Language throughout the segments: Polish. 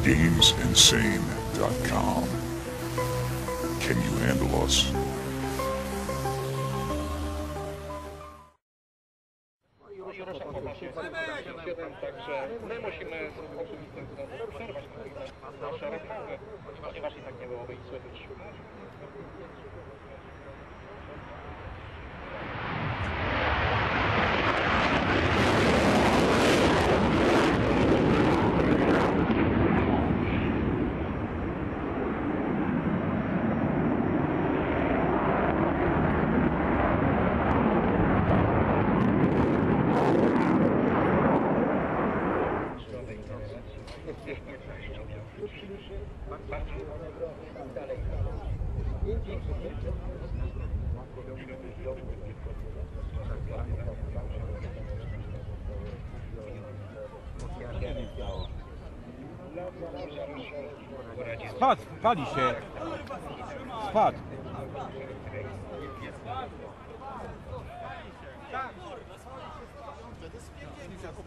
GamesInsane.com. Can you handle us? Także my musimy z oczywistym względem przerwać nasze rozmowy, ponieważ i tak nie byłoby ich słychać. Spadł, pali się. Spadł.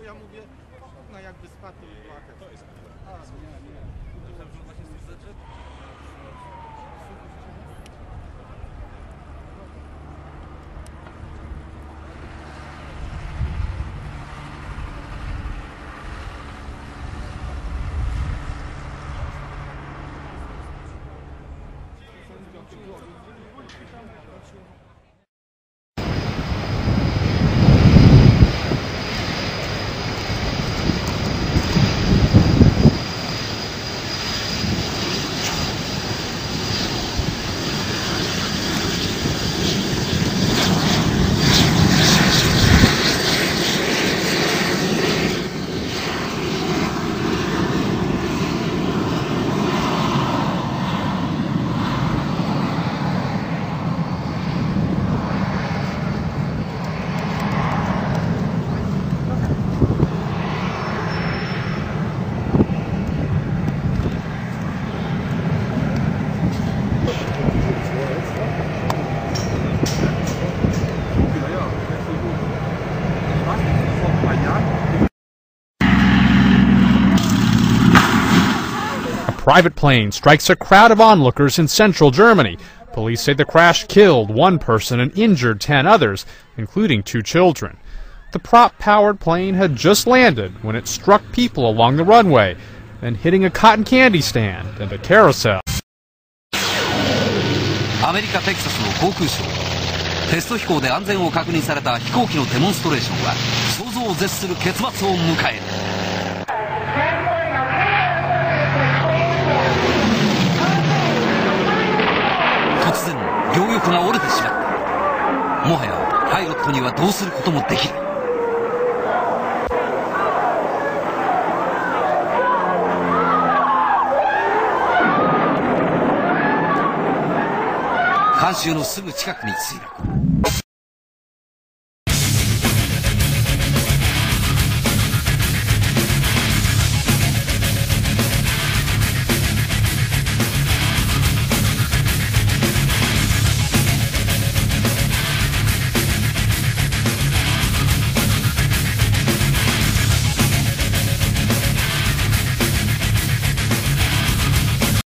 Ja mówię, no jakby spadł, to by była jakaś. To jest. Private plane strikes a crowd of onlookers in central Germany. Police say the crash killed one person and injured 10 others, including 2 children. The prop-powered plane had just landed when it struck people along the runway, then hitting a cotton candy stand and a carousel. アメリカ・テキサスの航空ショー。テスト飛行で安全を確認された飛行機のデモンストレーションは想像を絶する結末を迎える。突然両翼が折れてしまった。もはやパイロットにはどうすることもできない。観衆のすぐ近くに墜落。